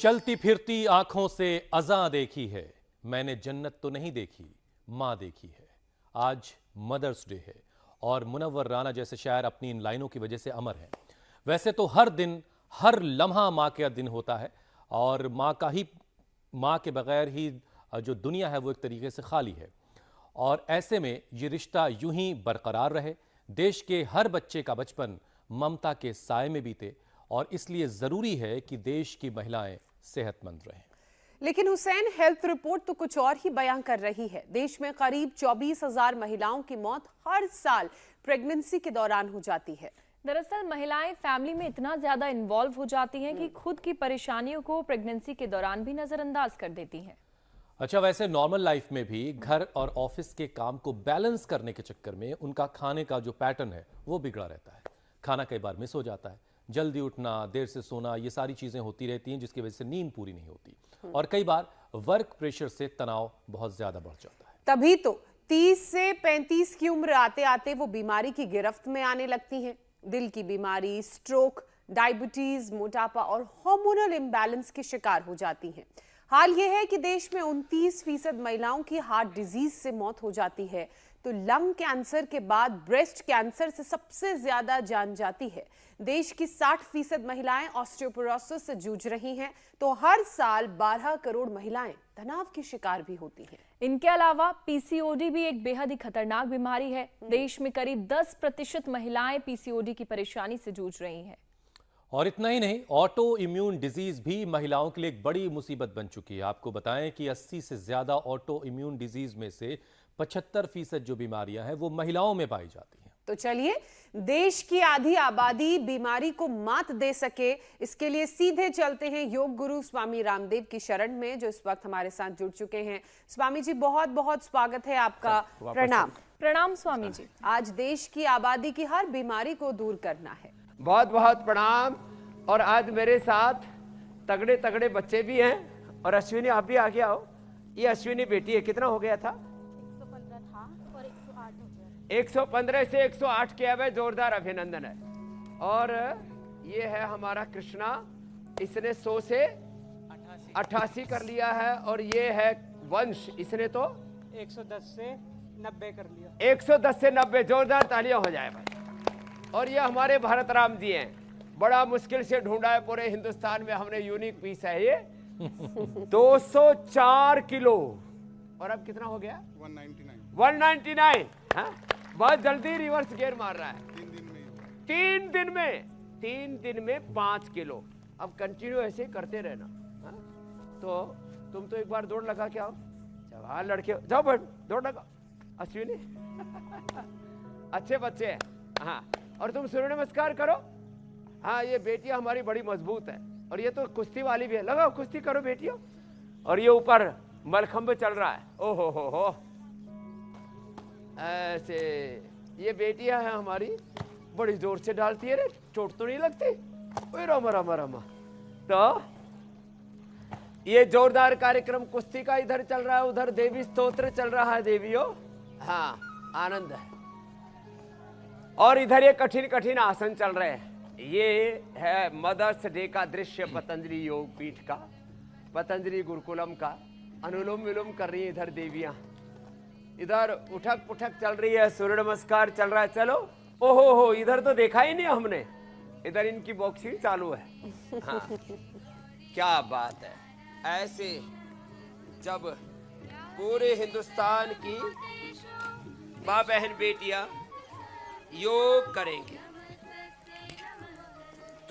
चलती फिरती आंखों से अज़ां देखी है, मैंने जन्नत तो नहीं देखी, माँ देखी है। आज मदर्स डे है और मुनव्वर राना जैसे शायर अपनी इन लाइनों की वजह से अमर हैं। वैसे तो हर दिन, हर लम्हा माँ का दिन होता है और माँ के बगैर ही जो दुनिया है वो एक तरीके से खाली है। और ऐसे में ये रिश्ता यूं ही बरकरार रहे। देश के हर बच्चे का बचपन ममता के साए में बीते और इसलिए ज़रूरी है कि देश की महिलाएं सेहतमंद रहें। लेकिन हुसैन, हेल्थ रिपोर्ट तो कुछ और ही बयां कर रही है। देश में करीब 24,000 महिलाओं की मौत हर साल प्रेगनेंसी के दौरान हो जाती है। दरअसल महिलाएं फैमिली में इतना ज्यादा इन्वॉल्व हो जाती हैं कि खुद की परेशानियों को प्रेगनेंसी के दौरान भी नजरअंदाज कर देती हैं। अच्छा, वैसे नॉर्मल लाइफ में भी घर और ऑफिस के काम को बैलेंस करने के चक्कर में उनका खाने का जो पैटर्न है वो बिगड़ा रहता है। खाना कई बार मिस हो जाता है, जल्दी उठना, देर से सोना, ये सारी चीजें होती रहती हैं जिसकी वजह से नींद पूरी नहीं होती और कई बार वर्क प्रेशर से तनाव बहुत ज्यादा बढ़ जाता है। तभी तो 30 से 35 की उम्र आते आते वो बीमारी की गिरफ्त में आने लगती हैं। दिल की बीमारी, स्ट्रोक, डायबिटीज, मोटापा और हार्मोनल इम्बैलेंस के शिकार हो जाती हैं। हाल ये है कि देश में 29% महिलाओं की हार्ट डिजीज से मौत हो जाती है, तो लंग कैंसर के बाद ब्रेस्ट कैंसर से सबसे ज्यादा जान जाती है। देश की 60% महिलाएं ऑस्टियोपोरोसिस से जूझ रही हैं, तो हर साल 12 करोड़ महिलाएं तनाव की शिकार भी होती हैं। इनके अलावा पीसीओडी भी एक बेहद ही खतरनाक बीमारी है। देश में करीब 10% महिलाएं पीसीओडी की परेशानी से जूझ रही हैं। और इतना ही नहीं, ऑटो इम्यून डिजीज भी महिलाओं के लिए एक बड़ी मुसीबत बन चुकी है। आपको बताएं कि 80 से ज्यादा ऑटो इम्यून डिजीज में से 75% जो बीमारियां हैं वो महिलाओं में पाई जाती हैं। तो चलिए, देश की आधी आबादी बीमारी को मात दे सके, इसके लिए सीधे चलते हैं योग गुरु स्वामी रामदेव की शरण में, जो इस वक्त हमारे साथ जुड़ चुके हैं। स्वामी जी, बहुत बहुत स्वागत है आपका। प्रणाम। प्रणाम स्वामी जी। आज देश की आबादी की हर बीमारी को दूर करना है। बहुत बहुत प्रणाम। और आज मेरे साथ तगड़े तगड़े बच्चे भी हैं। और अश्विनी, आप भी आगे आओ। ये अश्विनी बेटी है, कितना हो गया था? 115 था और 108 हो गया। 115 से 108 किया हुआ, जोरदार अभिनंदन है। और ये है हमारा कृष्णा, इसने 100 से 88 कर लिया है। और ये है वंश, इसने तो 110 से 90 कर लिया। 110 से 90, जोरदार तालियां हो जाए भाई। और ये हमारे भारत राम जी हैं, बड़ा मुश्किल से ढूंढा है पूरे हिंदुस्तान में हमने, यूनिक पीस है ये। 204 किलो। और अब कितना हो गया? 199। हाँ? बहुत जल्दी रिवर्स गियर मार रहा है। 3 दिन में 5 किलो। अब कंटिन्यू ऐसे ही करते रहना। हाँ? तो तुम तो एक बार दौड़ लगा के आओ। जवान लड़के हो, जाओ बैठ, दौड़ लगा। अश्विनी अच्छे बच्चे हैं। हाँ, और तुम सूर्य नमस्कार करो। हाँ, ये बेटियां हमारी बड़ी मजबूत है। और ये तो कुश्ती वाली भी है, लगाओ कुश्ती करो बेटियों। और ये ऊपर मलखंभ चल रहा है। ओहो हो, ऐसे ये बेटियां हैं हमारी, बड़ी जोर से डालती है रे, चोट तो नहीं लगती? ओए रामा रामा रामा। तो ये जोरदार कार्यक्रम कुश्ती का इधर चल रहा है, उधर देवी स्तोत्र चल रहा है देवियों। हाँ, आनंद है। और इधर ये कठिन कठिन आसन चल रहे हैं। ये है मदर्स डे का दृश्य पतंजलि योग पीठ का, पतंजलि गुरुकुलम का। अनुलोम विलोम कर रही है इधर देवियां, इधर उठक पुठक चल रही है, सूर्य नमस्कार चल रहा है। चलो, ओहो हो, इधर तो देखा ही नहीं हमने, इधर इनकी बॉक्सिंग चालू है। हाँ, क्या बात है। ऐसे जब पूरे हिंदुस्तान की माँ बहन बेटियां योग करेंगे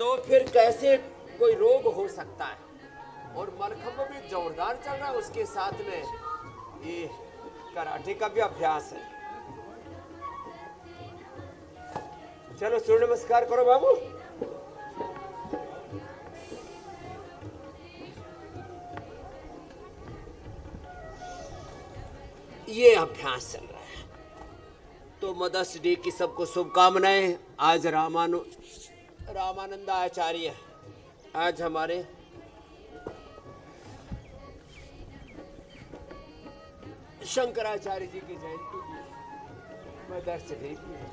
तो फिर कैसे कोई रोग हो सकता है। और मलखंभ भी जोरदार चल रहा है, उसके साथ में ये कराटे का भी अभ्यास है। चलो सूर्य नमस्कार करो बाबू। ये अभ्यास चल रहा है। तो मदर्स डे की सबको शुभकामनाएं। आज रामानंद आचार्य, आज हमारे शंकराचार्य जी की जयंती भी, मदर्स डे भी है।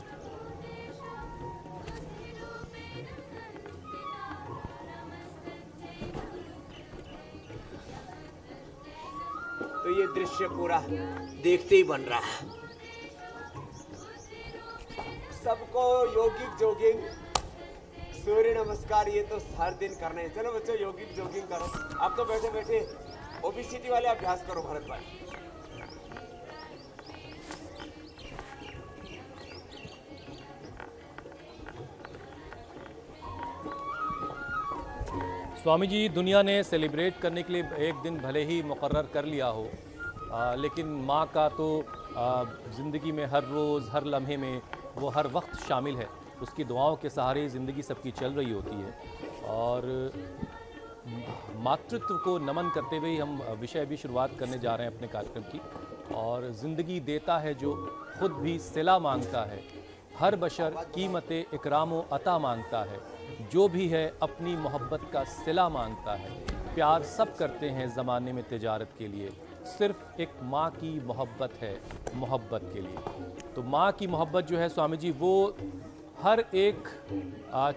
तो ये दृश्य पूरा देखते ही बन रहा है। सबको योगिक जोगिंग, सूर्य नमस्कार ये तो हर दिन करना है। चलो बच्चों योगिक जोगिंग करो। आप तो बैठे बैठे ओबेसिटी वाले अभ्यास करो भरत भाई। स्वामी जी, दुनिया ने सेलिब्रेट करने के लिए एक दिन भले ही मुकर्रर कर लिया हो, लेकिन माँ का तो ज़िंदगी में हर रोज़ हर लम्हे में वो हर वक्त शामिल है। उसकी दुआओं के सहारे ज़िंदगी सबकी चल रही होती है। और मातृत्व को नमन करते हुए ही हम विषय भी शुरुआत करने जा रहे हैं अपने कार्यक्रम की। और ज़िंदगी देता है जो खुद भी सिला मांगता है, हर बशर कीमते इकराम व अता मांगता है, जो भी है अपनी मोहब्बत का सिला मांगता है। प्यार सब करते हैं ज़माने में तिजारत के लिए, सिर्फ एक माँ की मोहब्बत है मोहब्बत के लिए। तो माँ की मोहब्बत जो है स्वामी जी, वो हर एक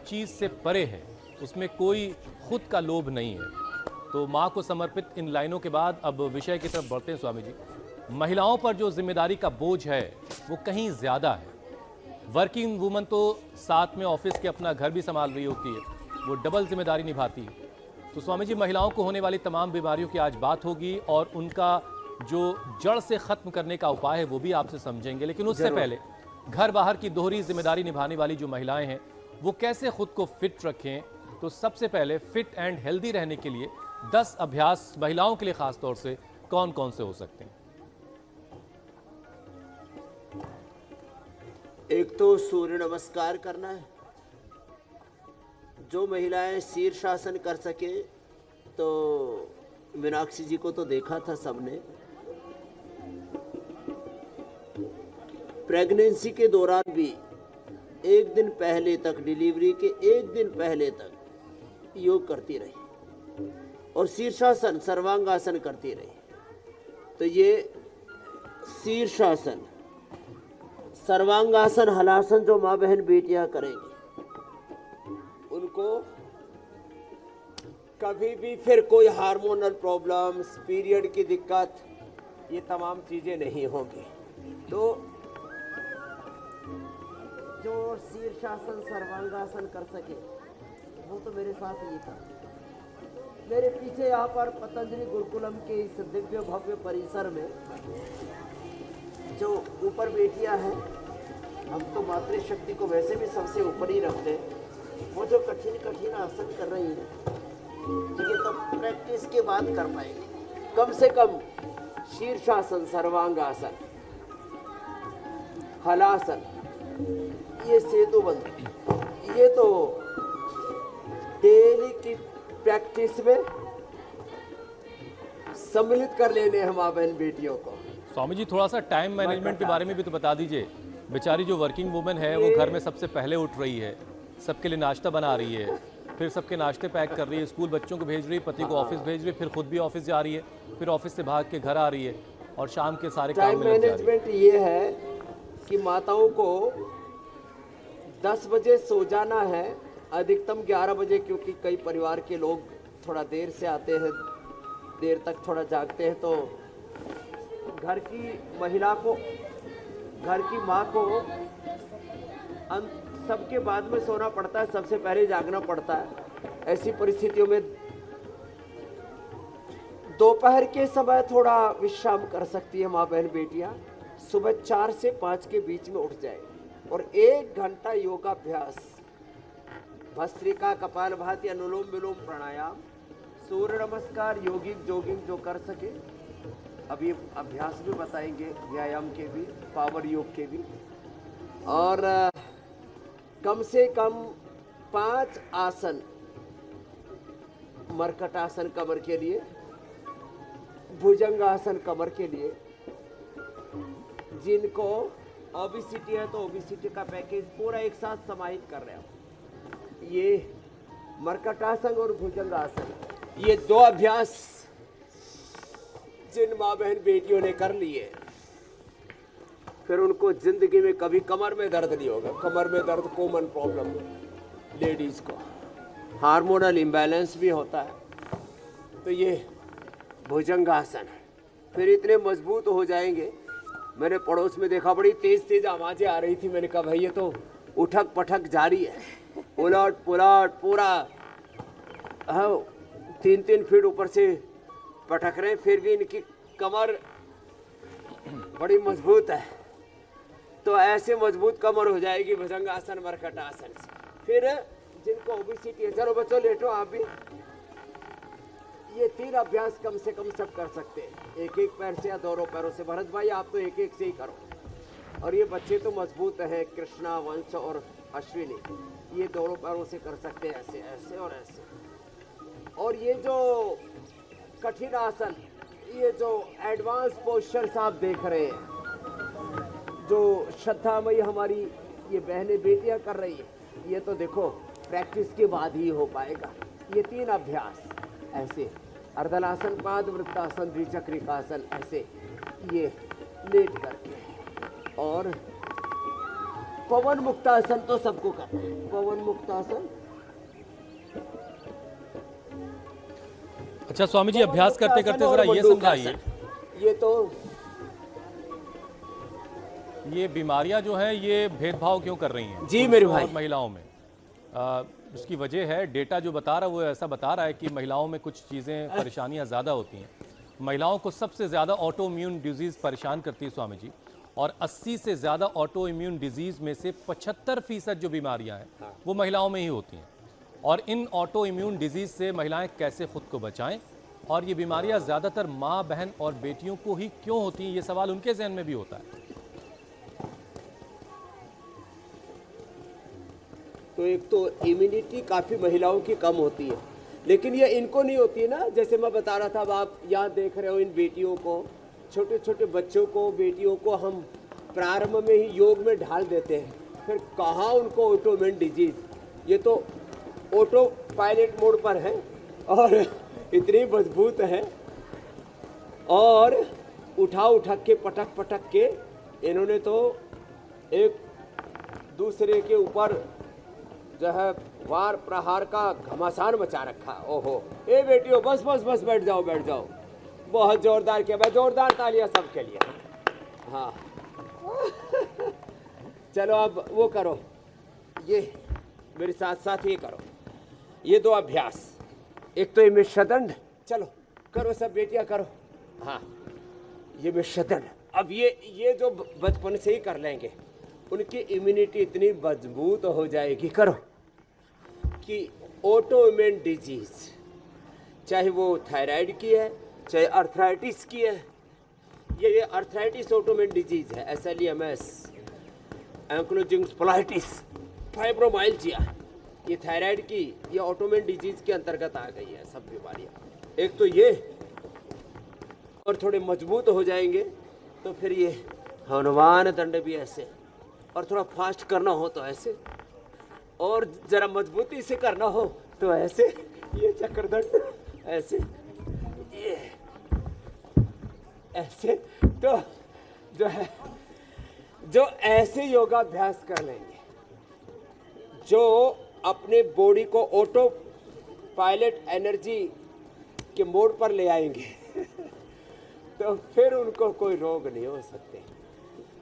चीज़ से परे है, उसमें कोई खुद का लोभ नहीं है। तो माँ को समर्पित इन लाइनों के बाद अब विषय की तरफ बढ़ते हैं स्वामी जी। महिलाओं पर जो जिम्मेदारी का बोझ है वो कहीं ज़्यादा है। वर्किंग वूमन तो साथ में ऑफिस के अपना घर भी संभाल रही होती है, वो डबल जिम्मेदारी निभाती है। तो स्वामी जी, महिलाओं को होने वाली तमाम बीमारियों की आज बात होगी और उनका जो जड़ से ख़त्म करने का उपाय है वो भी आपसे समझेंगे। लेकिन उससे पहले घर बाहर की दोहरी जिम्मेदारी निभाने वाली जो महिलाएं हैं वो कैसे खुद को फिट रखें, तो सबसे पहले फिट एंड हेल्दी रहने के लिए 10 अभ्यास महिलाओं के लिए ख़ास तौर से कौन कौन से हो सकते हैं? एक तो सूर्य नमस्कार करना है। जो महिलाएं शीर्षासन कर सके, तो मीनाक्षी जी को तो देखा था सबने, प्रेगनेंसी के दौरान भी एक दिन पहले तक, डिलीवरी के एक दिन पहले तक योग करती रही और शीर्षासन सर्वांगासन करती रही। तो ये शीर्षासन, सर्वांगासन, हलासन जो माँ बहन बेटियां करेंगी, उनको कभी भी फिर कोई हार्मोनल प्रॉब्लम्स, पीरियड की दिक्कत, ये तमाम चीज़ें नहीं होंगी। तो जो शीर्षासन सर्वांगासन कर सके वो तो मेरे साथ ही था। मेरे पीछे यहाँ पर पतंजलि गुरुकुलम के इस दिव्य भव्य परिसर में जो ऊपर बेटियां हैं, हम तो मातृशक्ति को वैसे भी सबसे ऊपर ही रखते हैं, वो जो कठिन कठिन आसन कर रही हैं, ये तो प्रैक्टिस के बाद कर पाएंगे। कम से कम शीर्षासन, सर्वांगासन, हलासन, ये सेतुबंद, ये तो डेली की प्रैक्टिस में सम्मिलित कर लेने हैं माँ बहन बेटियों को। स्वामी जी, थोड़ा सा टाइम मैनेजमेंट के बारे में भी तो बता दीजिए। बेचारी जो वर्किंग वुमेन है वो घर में सबसे पहले उठ रही है, सबके लिए नाश्ता बना रही है, फिर सबके नाश्ते पैक कर रही है, स्कूल बच्चों को भेज रही है, पति को ऑफिस भेज रही है, फिर खुद भी ऑफिस जा रही है, फिर ऑफिस से भाग के घर आ रही है और शाम के सारे काम टाइम में लग जा रही है। मैनेजमेंट ये है कि माताओं को 10 बजे सो जाना है, अधिकतम 11 बजे, क्योंकि कई परिवार के लोग थोड़ा देर से आते हैं, देर तक थोड़ा जागते हैं। तो घर की महिला को, घर की माँ को सबके बाद में सोना पड़ता है, सबसे पहले जागना पड़ता है। ऐसी परिस्थितियों में दोपहर के समय थोड़ा विश्राम कर सकती है माँ बहन बेटियां। सुबह 4 से 5 के बीच में उठ जाए और 1 घंटा योगाभ्यास, भस्त्रिका, कपालभाति, अनुलोम विलोम, प्राणायाम, सूर्य नमस्कार, योगिक जोगिंग जो कर सके। अभी अभ्यास भी बताएंगे, व्यायाम के भी, पावर योग के भी। और कम से कम 5 आसन, मरकटासन कमर के लिए, भुजंगासन कमर के लिए। जिनको ओबेसिटी है तो ओबेसिटी का पैकेज पूरा एक साथ समाहित कर रहे हो। ये मरकटासन और भुजंगासन, ये 2 अभ्यास जिन माँ बहन बेटियों ने कर लिए, फिर उनको जिंदगी में कभी कमर में दर्द नहीं होगा। कमर में दर्द कॉमन प्रॉब्लम है लेडीज को, हार्मोनल इम्बैलेंस भी होता है। तो ये भुजंगासन, फिर इतने मजबूत हो जाएंगे। मैंने पड़ोस में देखा, बड़ी तेज तेज आवाजें आ रही थी। मैंने कहा भाई ये तो उठक पटक जारी है, उलट पुलट पूरा 3-3 फीट ऊपर से पटक रहे, फिर भी इनकी कमर बड़ी मजबूत है। तो ऐसे मजबूत कमर हो जाएगी भुजंगासन मरकटासन से। फिर जिनको ओबेसिटी है, चलो बच्चों लेटो आप भी। ये 3 अभ्यास कम से कम सब कर सकते हैं, एक एक पैर से या दोनों पैरों से। भरत भाई आप तो एक एक से ही करो। और ये बच्चे तो मजबूत हैं, कृष्णा, वंश और अश्विनी, ये दोनों पैरों से कर सकते हैं, ऐसे ऐसे और ऐसे। और ये जो कठिन आसन, ये जो एडवांस पोस्चर्स आप देख रहे हैं, जो श्रद्धामयी हमारी ये बहनें बेटियां कर रही है, ये तो देखो प्रैक्टिस के बाद ही हो पाएगा। ये 3 अभ्यास ऐसे, अर्धलासन, पाद वृत्तासन, द्विचक्रिकासन, ऐसे ये लेट करके। और पवन मुक्तासन तो सबको करना है। पवन मुक्तासन, अच्छा स्वामी जी, अभ्यास करते करते जरा ये समझाइए, ये तो ये बीमारियां जो हैं ये भेदभाव क्यों कर रही हैं जी मेरे भाई। और महिलाओं में? इसकी वजह है, डेटा जो बता रहा है वो ऐसा बता रहा है कि महिलाओं में कुछ चीज़ें परेशानियां ज़्यादा होती हैं। महिलाओं को सबसे ज़्यादा ऑटो इम्यून डिजीज़ परेशान करती है स्वामी जी, और 80 से ज़्यादा ऑटो इम्यून डिजीज़ में से 75% जो बीमारियां हैं वो महिलाओं में ही होती हैं। और इन ऑटो इम्यून डिजीज़ से महिलाएं कैसे खुद को बचाएं, और ये बीमारियां ज़्यादातर माँ, बहन और बेटियों को ही क्यों होती हैं, ये सवाल उनके जहन में भी होता है। तो एक तो इम्यूनिटी काफ़ी महिलाओं की कम होती है, लेकिन ये इनको नहीं होती है ना। जैसे मैं बता रहा था, अब आप यहाँ देख रहे हो इन बेटियों को, छोटे छोटे बच्चों को, बेटियों को हम प्रारंभ में ही योग में ढाल देते हैं, फिर कहाँ उनको ऑटोइम्यून डिजीज, ये तो ऑटो पायलट मोड पर है और इतनी मजबूत है, और उठा के पटक पटक के इन्होंने तो एक दूसरे के ऊपर जो है वार प्रहार का घमासान मचा रखा। ओहो, ए बेटियों बस बस बस, बैठ जाओ बैठ जाओ। बहुत जोरदार किया भाई, जोरदार तालियां सबके लिए। हाँ चलो अब वो करो, ये मेरे साथ साथ ये करो, ये 2 अभ्यास। एक तो ये मिश्रदंड, चलो करो सब बेटियां करो। हाँ ये मिश्रदंड, अब ये जो बचपन से ही कर लेंगे, उनकी इम्यूनिटी इतनी मजबूत हो जाएगी। करो कि ऑटो इम्यून डिजीज, चाहे वो थायराइड की है, चाहे अर्थराइटिस की है, ये अर्थराइटिस ऑटो इम्यून डिजीज है, SLEMS, एंक्लोजिंग स्पोलाइटिस, फाइब्रोमाइल्जिया, ये थायराइड की, ये ऑटो इम्यून डिजीज के अंतर्गत आ गई है सब बीमारियाँ। एक तो ये, और थोड़े मजबूत हो जाएंगे तो फिर ये हनुमान दंड भी ऐसे, और थोड़ा फास्ट करना हो तो ऐसे, और जरा मजबूती से करना हो तो ऐसे, ये चक्रदंड ऐसे, ये ऐसे। तो जो है, जो ऐसे योगाभ्यास कर लेंगे, जो अपने बॉडी को ऑटो पायलट एनर्जी के मोड पर ले आएंगे तो फिर उनको कोई रोग नहीं हो सकते।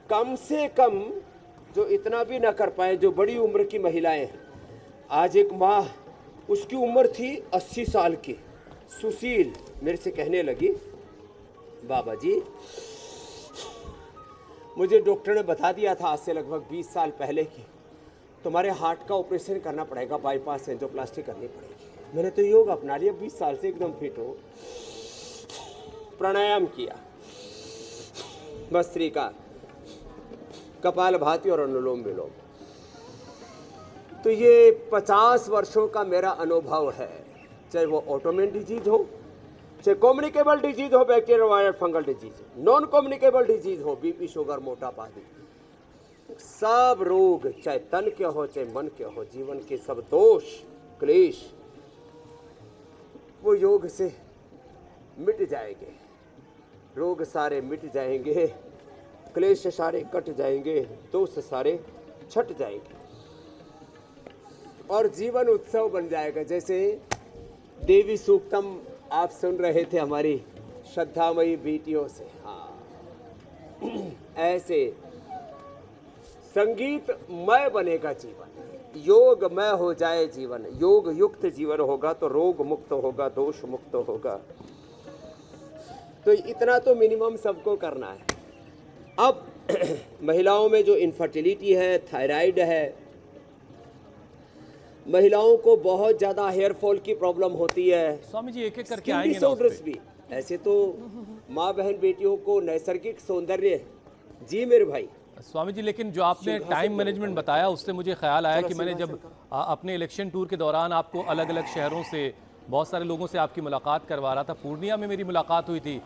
कम से कम जो इतना भी ना कर पाए, जो बड़ी उम्र की महिलाएं, आज एक माँ, उसकी उम्र थी 80 साल की, सुशील, मेरे से कहने लगी, बाबा जी मुझे डॉक्टर ने बता दिया था आज से लगभग 20 साल पहले कि तुम्हारे हार्ट का ऑपरेशन करना पड़ेगा, बाईपास एंजियोप्लास्टी करनी पड़ेगी। मैंने तो योग अपना लिया, 20 साल से एकदम फिट हो। प्राणायाम किया, भस्त्रिका, कपालभाति और अनुलोम विलोम। तो ये 50 वर्षों का मेरा अनुभव है, चाहे वो ऑटोइम्यून डिजीज हो, चाहे कम्युनिकेबल डिजीज हो, bacterial viral fungal disease, non communicable disease हो, बीपी, शुगर, मोटापा आदि सब रोग, चाहे तन के हो चाहे मन के हो, जीवन के सब दोष क्लेश, वो योग से मिट जाएंगे। रोग सारे मिट जाएंगे, क्लेश सारे कट जाएंगे, दोष सारे छट जाएंगे, और जीवन उत्सव बन जाएगा। जैसे देवी सूक्तम आप सुन रहे थे हमारी श्रद्धामयी बेटियों से। हाँ, ऐसे संगीतमय बनेगा जीवन, योगमय हो जाए जीवन, योग युक्त जीवन होगा तो रोग मुक्त होगा, दोष मुक्त होगा। तो इतना तो मिनिमम सबको करना है। अब महिलाओं में जो इनफर्टिलिटी है, थायराइड है, महिलाओं को बहुत ज्यादा हेयर फॉल की प्रॉब्लम होती है, स्वामी जी एक एक करके स्किन आएंगे ना उस डिसऑर्डर्स पे। भी। ऐसे तो माँ बहन बेटियों को नैसर्गिक सौंदर्य, जी मेरे भाई, स्वामी जी लेकिन जो आपने टाइम मैनेजमेंट बताया उससे मुझे ख्याल आया कि मैंने जब अपने इलेक्शन टूर के दौरान आपको अलग अलग शहरों से बहुत सारे लोगों से आपकी मुलाकात करवा रहा था। पूर्णिया में मेरी मुलाकात हुई थी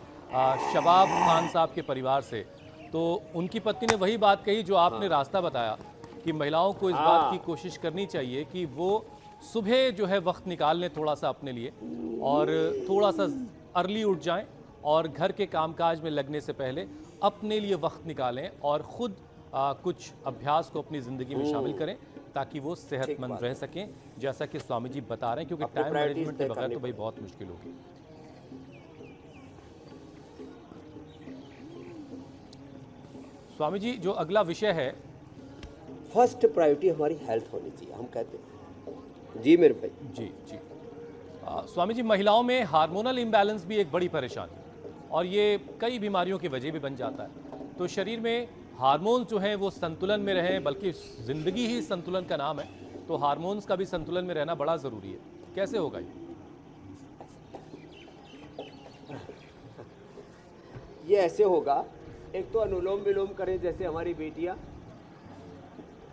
शबाब खान साहब के परिवार से, तो उनकी पत्नी ने वही बात कही जो आपने रास्ता बताया कि महिलाओं को इस बात की कोशिश करनी चाहिए कि वो सुबह जो है वक्त निकाल लें थोड़ा सा अपने लिए और थोड़ा सा अर्ली उठ जाएं और घर के कामकाज में लगने से पहले अपने लिए वक्त निकालें और ख़ुद कुछ अभ्यास को अपनी ज़िंदगी में शामिल करें ताकि वो सेहतमंद रह सकें, जैसा कि स्वामी जी बता रहे हैं, क्योंकि अपनी टाइम priorities मैनेजमेंट के तय बगैर करनी तो भाई बहुत मुश्किल होगी। स्वामी जी जो अगला विषय है, फर्स्ट प्रायोरिटी हमारी हेल्थ होनी चाहिए, हम कहते हैं। जी मेरे भाई। जी जी स्वामी जी महिलाओं में हार्मोनल इम्बैलेंस भी एक बड़ी परेशानी है और ये कई बीमारियों की वजह भी बन जाता है। तो शरीर में हार्मोन्स जो हैं वो संतुलन में रहें, बल्कि ज़िंदगी ही संतुलन का नाम है, तो हार्मोन्स का भी संतुलन में रहना बड़ा ज़रूरी है। कैसे होगा ये ऐसे होगा, एक तो अनुलोम विलोम करें जैसे हमारी बेटियां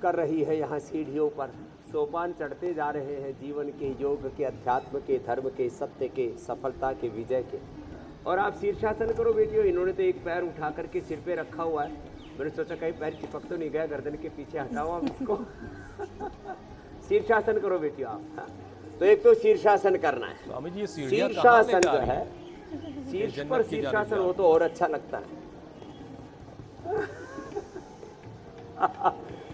कर रही है, यहाँ सीढ़ियों पर सोपान चढ़ते जा रहे हैं जीवन के, योग के, अध्यात्म के, धर्म के, सत्य के, सफलता के, विजय के। और आप शीर्षासन करो बेटियों। इन्होंने तो एक पैर उठा करके सिर पे रखा हुआ है, मैंने सोचा कहीं पैर चिपक तो नहीं गया, गर्दन के पीछे हटाओ आप इसको। शीर्षासन करो बेटियों आप। हाँ। तो एक तो शीर्षासन करना है। स्वामी जी ये सीढ़ियाँ कहाँ शीर्षासन लेकर आ जो रही है, हैं? शीर्ष जन्नत पर की जानिब शीर्षासन जा हो तो और अच्छा लगता है।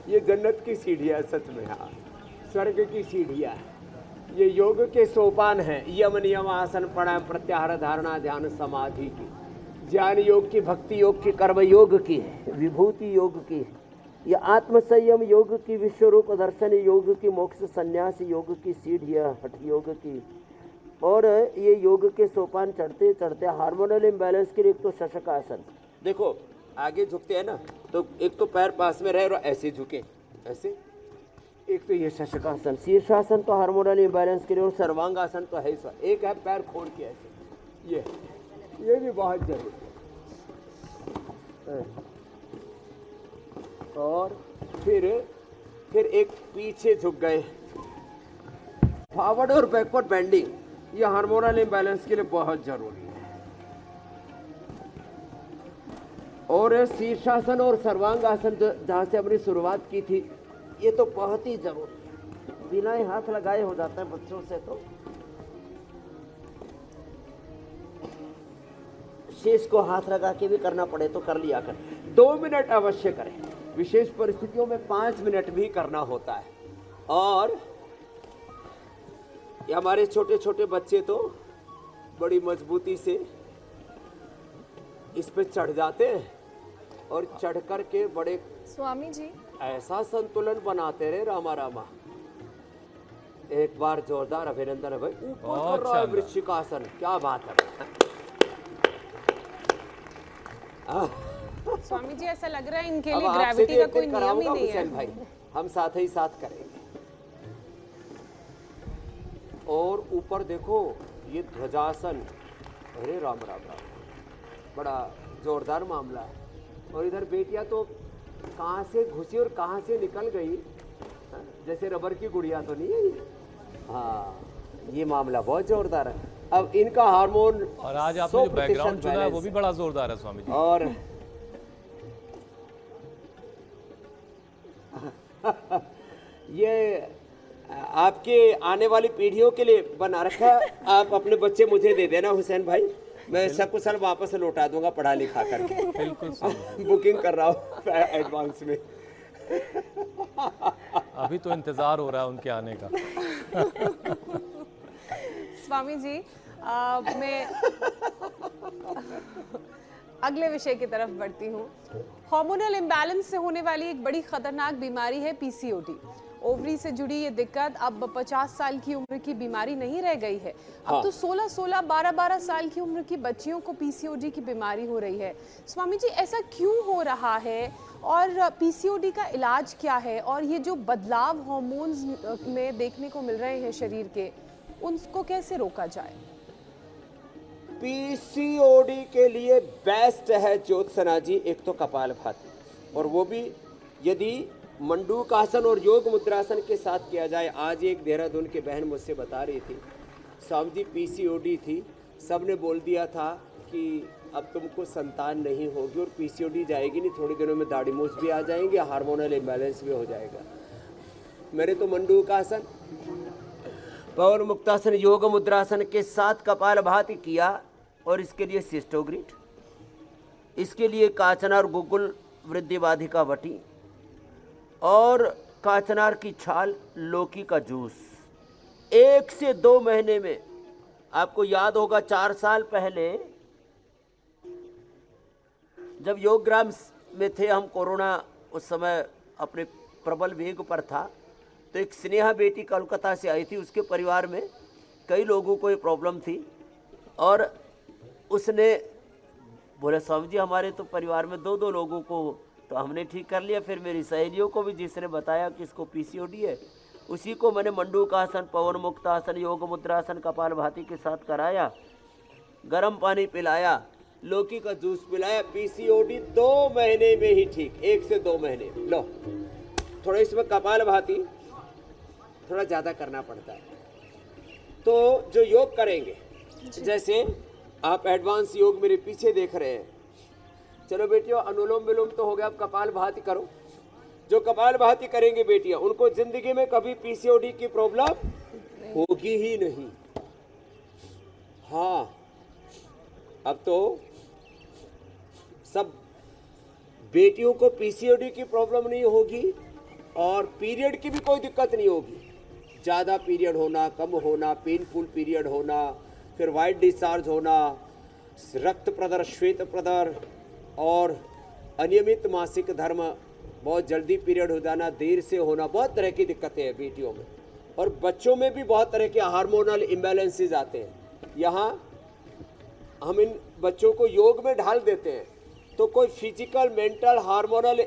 ये जन्नत की सीढ़ियाँ सच में, हाँ, स्वर्ग की सीढ़ियाँ। ये योग के सोपान हैं, यम नियम आसन प्राणायाम प्रत्याहार धारणा ध्यान समाधि की, ज्ञान योग की, भक्ति योग की, कर्म योग की, विभूति योग की, ये आत्म संयम योग की, विश्व रूप दर्शन योग की, मोक्ष संन्यास योग की सीढ़ियाँ, हठ योग की। और ये योग के सोपान चढ़ते चढ़ते हार्मोनल इम्बैलेंस के लिए एक तो शशकासन, देखो आगे झुकते हैं ना, तो एक तो पैर पास में रहे और ऐसे झुके, ऐसे। एक तो ये शशकासन, शीर्षासन तो हार्मोनल इम्बैलेंस के लिए, और सर्वांगासन तो है ही। एक है पैर खोल के ऐसे, ये भी बहुत जरूरी है। और फिर एक पीछे झुक गए, फॉरवर्ड और बैकवर्ड बेंडिंग, ये हार्मोनल इम्बैलेंस के लिए बहुत जरूरी है। और शीर्षासन और सर्वांगासन जहाँ से हमने शुरुआत की थी, ये तो बहुत ही जरूरी, बिना ही हाथ लगाए हो जाता है बच्चों से। तो शेष को हाथ लगा के भी करना पड़े तो कर लिया कर। 2 मिनट अवश्य करें, विशेष परिस्थितियों में 5 मिनट भी करना होता है। और ये हमारे छोटे छोटे बच्चे तो बड़ी मजबूती से इस पे चढ़ जाते हैं और चढ़ कर के बड़े स्वामी जी ऐसा संतुलन बनाते रहे, रामा रामा। एक बार जोरदार अभिनंदन है भाई, ऊपर बहुत कर रहा है शानदार। वृश्चिकासन, क्या बात है। स्वामी जी ऐसा लग रहा है इनके अब लिए आपसे ग्रेविटी भी का एक कोई दिन नियम ही कराऊंगा नहीं है। हुसैन भाई, हम साथ ही साथ करेंगे। और ऊपर देखो ये ध्वजासन, अरे राम राम राम, बड़ा जोरदार मामला है। और इधर बेटियां तो कहाँ से घुसी और कहाँ से निकल गई, जैसे रबर की गुड़िया तो नहीं है ये। हाँ, ये मामला बहुत जोरदार है। अब इनका हार्मोन, और आज आपने जो बैकग्राउंड चुना है वो भी बड़ा जोरदार है स्वामी जी। और ये आपके आने वाली पीढ़ियों के लिए बना रखा है। आप अपने बच्चे मुझे दे देना हुसैन भाई, मैं सकुशल वापस लौटा दूंगा पढ़ा लिखा करके। बिल्कुल स्वामी। बुकिंग कर रहा हूँ एडवांस में। अभी तो इंतजार हो रहा है उनके आने का। स्वामी जी मैं अगले विषय की तरफ बढ़ती हूँ। हार्मोनल इम्बैलेंस से होने वाली एक बड़ी खतरनाक बीमारी है पीसीओडी। ओवरी से जुड़ी ये दिक्कत अब 50 साल की उम्र की बीमारी नहीं रह गई है। अब तो 16-16, 12-12 साल की उम्र की बच्चियों को पीसीओडी की बीमारी हो रही है। स्वामी जी, ऐसा क्यों हो रहा है और पीसीओडी का इलाज क्या है? और ये जो बदलाव हार्मोन्स में देखने को मिल रहे हैं शरीर के, उनको कैसे रोका जाए? पीसीओडी के लिए बेस्ट है ज्योत्सना जी, एक तो कपालभाति, और वो भी यदि मंडूकासन और योग मुद्रासन के साथ किया जाए। आज एक देहरादून की बहन मुझसे बता रही थी, स्वामी जी पीसीओडी थी, सबने बोल दिया था कि अब तुमको संतान नहीं होगी और पीसीओडी जाएगी नहीं, थोड़े दिनों में दाढ़ी मूछ भी आ जाएंगे, हार्मोनल इम्बैलेंस भी हो जाएगा। मेरे तो मंडूकासन, पवन मुक्तासन, योग मुद्रासन के साथ कपालभाति किया, और इसके लिए सिस्टोग्रिट, इसके लिए काचनार गुगुल वृद्धि बाधिका वटी और काचनार की छाल, लौकी का जूस 1 से 2 महीने में। आपको याद होगा 4 साल पहले जब योगग्राम में थे हम, कोरोना उस समय अपने प्रबल वेग पर था, तो एक स्नेहा बेटी कोलकाता से आई थी, उसके परिवार में कई लोगों को ये प्रॉब्लम थी, और उसने बोले स्वामी जी हमारे तो परिवार में 2-2 लोगों को तो हमने ठीक कर लिया। फिर मेरी सहेलियों को भी जिसने बताया कि इसको पीसीओडी है, उसी को मैंने मंडूकासन, पवन मुक्तासन, योग मुद्रासन, कपालभाति के साथ कराया, गर्म पानी पिलाया, लौकी का जूस पिलाया, पीसीओडी 2 महीने में ही ठीक, 1 से 2 महीने। लो, थोड़ा इसमें कपालभाति थोड़ा ज़्यादा करना पड़ता है। तो जो योग करेंगे, जैसे आप एडवांस योग मेरे पीछे देख रहे हैं, चलो बेटियों अनुलोम विलोम तो हो गया, अब कपालभाति करो। जो कपालभाति करेंगे बेटियां, उनको जिंदगी में कभी पीसीओडी की प्रॉब्लम होगी ही नहीं। हाँ, अब तो सब बेटियों को पीसीओडी की प्रॉब्लम नहीं होगी और पीरियड की भी कोई दिक्कत नहीं होगी। ज़्यादा पीरियड होना, कम होना, पेनफुल पीरियड होना, फिर वाइट डिस्चार्ज होना, रक्त प्रदर, श्वेत प्रदर और अनियमित मासिक धर्म, बहुत जल्दी पीरियड हो जाना, देर से होना, बहुत तरह की दिक्कतें हैं बेटियों में। और बच्चों में भी बहुत तरह के हार्मोनल इम्बैलेंसेस आते हैं। यहाँ हम इन बच्चों को योग में ढाल देते हैं तो कोई फिजिकल, मेंटल, हार्मोनल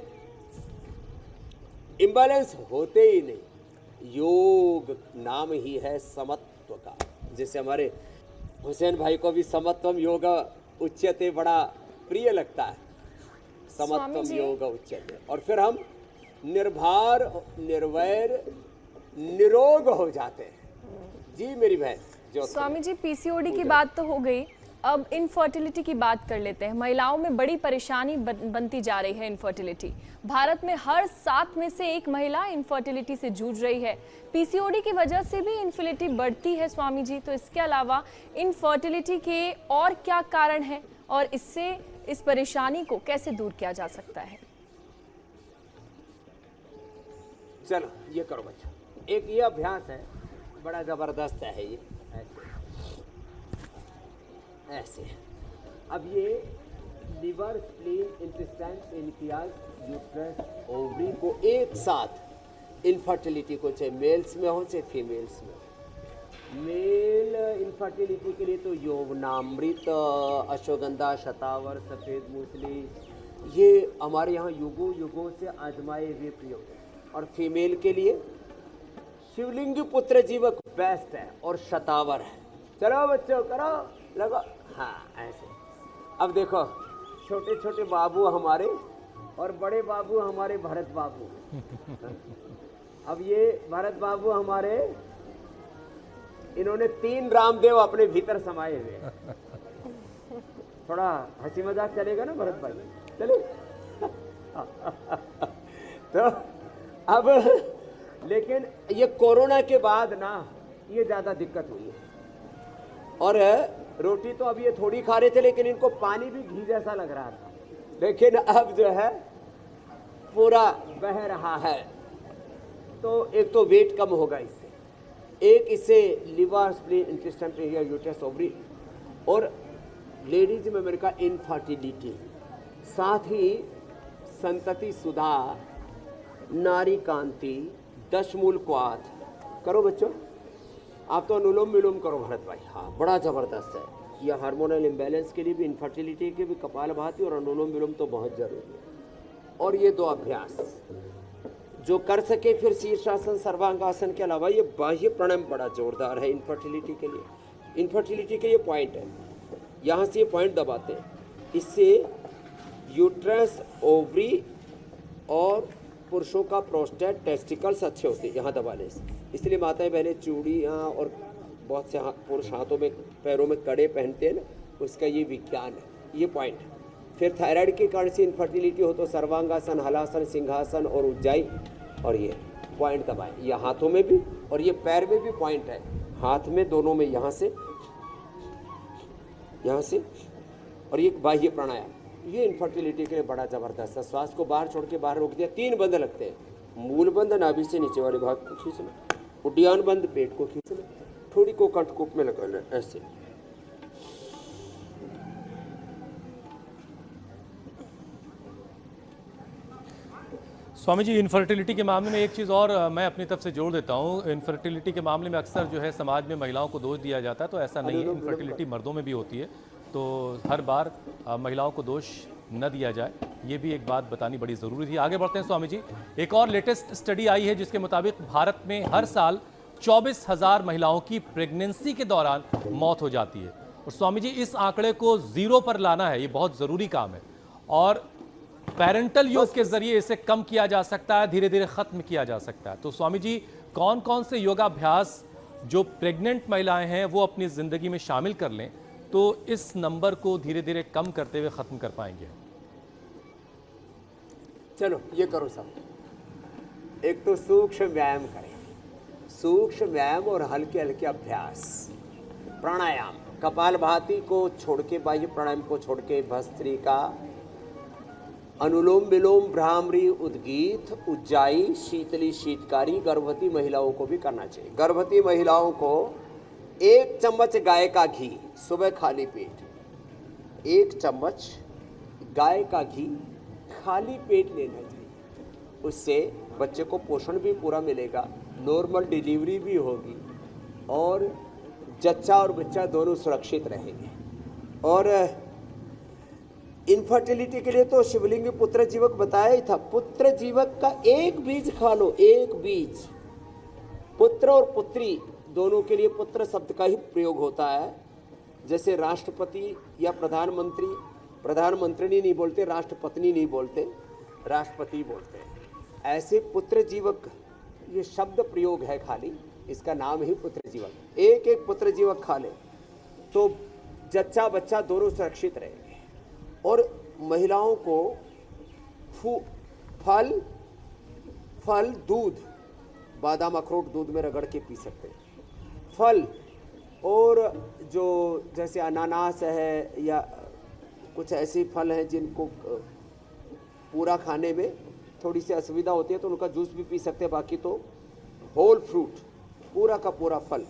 इम्बैलेंस होते ही नहीं। योग नाम ही है समत्व का। जैसे हमारे हुसैन भाई को भी समत्वम योग उच्यते बड़ा प्रिय लगता है, समत्वम योग उच्यते। और फिर हम निर्भार, निर्वैर, निरोग हो जाते हैं। जी मेरी बहन जो स्वामी जी, पीसीओडी की बात तो हो गई, अब इनफर्टिलिटी की बात कर लेते हैं। महिलाओं में बड़ी परेशानी बनती जा रही है इनफर्टिलिटी। भारत में हर 7 में से 1 महिला इनफर्टिलिटी से जूझ रही है। पीसीओडी की वजह से भी इनफर्टिलिटी बढ़ती है स्वामी जी, तो इसके अलावा इनफर्टिलिटी के और क्या कारण है और इससे इस परेशानी को कैसे दूर किया जा सकता है? चलो ये करो बच्चों, एक ये अभ्यास है, बड़ा जबरदस्त है ये, ऐसे। अब ये liver, spleen, intestine, pancreas, uterus, ovary को एक साथ इनफर्टिलिटी को, चाहे मेल्स में हो चाहे फीमेल्स में। मेल इनफर्टिलिटी के लिए तो यौवनामृत, अश्वगंधा, शतावर, सफ़ेद मूसली, ये हमारे यहाँ युगों युगों से आजमाए हुए प्रयोग हैं। और फीमेल के लिए शिवलिंग पुत्र जीवक बेस्ट है और शतावर है। चलो बच्चों करो, लगो, हाँ ऐसे। अब देखो छोटे छोटे बाबू हमारे और बड़े बाबू हमारे भरत बाबू। अब ये भरत बाबू हमारे, इन्होंने 3 रामदेव अपने भीतर समाये हुए हैं। थोड़ा हंसी मजाक चलेगा ना भरत भाई, चले। तो अब लेकिन ये कोरोना के बाद ना ये ज़्यादा दिक्कत हुई है। और रोटी तो अब ये थोड़ी खा रहे थे, लेकिन इनको पानी भी घी जैसा लग रहा था, लेकिन अब जो है पूरा बह रहा है। तो एक तो वेट कम होगा इससे, एक इससे liver, spleen, intestine, uterus, ovary, और लेडीज में मैंने कहा इनफर्टिलिटी, साथ ही संतति सुधार, नारी कांति, दशमूल क्वाथ। करो बच्चों, आप तो अनुलोम विलोम करो भरत भाई। हाँ, बड़ा जबरदस्त है यह हार्मोनल इम्बैलेंस के लिए भी, इनफर्टिलिटी के भी कपालभाति और अनुलोम विलोम तो बहुत जरूरी है। और ये 2 अभ्यास जो कर सके, फिर शीर्षासन सर्वांगासन के अलावा ये बाह्य प्राणायाम बड़ा जोरदार है इनफर्टिलिटी के लिए। इनफर्टिलिटी के ये पॉइंट है, यहाँ से ये पॉइंट दबाते हैं, इससे यूट्रस, ओवरी और पुरुषों का प्रोस्टेट, टेस्टिकल्स अच्छे होते हैं यहाँ दबाने से। इसलिए माताएं बहनें चूड़ियाँ और बहुत से पुरुष हाथों में पैरों में कड़े पहनते हैं ना, उसका ये विज्ञान है, ये पॉइंट है। फिर थायराइड के कारण से इनफर्टिलिटी हो तो सर्वांगासन, हलासन, सिंहासन और उज्जाई, और ये पॉइंट दबाएं। ये हाथों में भी और ये पैर में भी पॉइंट है, हाथ में दोनों में, यहाँ से और ये बाह्य प्राणायाम, ये इनफर्टिलिटी के लिए बड़ा जबरदस्त है। श्वास को बाहर छोड़ के बाहर रोक दिया। 3 बंद लगते हैं, मूल बंद नाभि से नीचे वाले भाग को खींचना, उड्डयन बंद पेट को खींचना, थोड़ी को कंठकूप में लगाना, ऐसे। स्वामी जी, इनफर्टिलिटी के मामले में एक चीज़ और मैं अपनी तरफ से जोड़ देता हूँ। इनफर्टिलिटी के मामले में अक्सर जो है समाज में महिलाओं को दोष दिया जाता है, तो ऐसा नहीं है। इनफर्टिलिटी मर्दों में भी होती है, तो हर बार महिलाओं को दोष न दिया जाए, ये भी एक बात बतानी बड़ी ज़रूरी थी। आगे बढ़ते हैं स्वामी जी। एक और लेटेस्ट स्टडी आई है जिसके मुताबिक भारत में हर साल 24,000 महिलाओं की प्रेगनेंसी के दौरान मौत हो जाती है। और स्वामी जी, इस आंकड़े को 0 पर लाना है, ये बहुत ज़रूरी काम है, और पेरेंटल योग के जरिए इसे कम किया जा सकता है, धीरे धीरे खत्म किया जा सकता है। तो स्वामी जी, कौन कौन से योगाभ्यास जो प्रेग्नेंट महिलाएं हैं वो अपनी जिंदगी में शामिल कर लें तो इस नंबर को धीरे धीरे कम करते हुए खत्म कर पाएंगे? चलो ये करो सब। एक तो सूक्ष्म व्यायाम करें, सूक्ष्म व्यायाम और हल्के हल्के अभ्यास, प्राणायाम, कपालभाति को छोड़ के, बाह्य प्राणायाम को छोड़ के, भस्त्रिका, अनुलोम विलोम, भ्रामरी, उद्गीत, उज्जाई, शीतली, शीतकारी, गर्भवती महिलाओं को भी करना चाहिए। गर्भवती महिलाओं को 1 चम्मच गाय का घी सुबह खाली पेट, 1 चम्मच गाय का घी खाली पेट लेना चाहिए। उससे बच्चे को पोषण भी पूरा मिलेगा, नॉर्मल डिलीवरी भी होगी और जच्चा और बच्चा दोनों सुरक्षित रहेंगे। और इनफर्टिलिटी के लिए तो शिवलिंग पुत्र जीवक बताया ही था। पुत्र जीवक का 1 बीज खा लो, 1 बीज। पुत्र और पुत्री दोनों के लिए पुत्र शब्द का ही प्रयोग होता है। जैसे राष्ट्रपति या प्रधानमंत्री, प्रधानमंत्री नहीं बोलते, राष्ट्रपत्नी नहीं बोलते, राष्ट्रपति बोलते हैं। ऐसे पुत्र जीवक ये शब्द प्रयोग है खाली, इसका नाम ही पुत्र जीवक। 1 पुत्र जीवक खा ले तो जच्चा बच्चा दोनों सुरक्षित रहेंगे। और महिलाओं को फल, दूध, बादाम अखरोट दूध में रगड़ के पी सकते हैं। फल और जो जैसे अनानास है या कुछ ऐसे फल हैं जिनको पूरा खाने में थोड़ी सी असुविधा होती है तो उनका जूस भी पी सकते हैं। बाकी तो होल फ्रूट, पूरा का पूरा फल,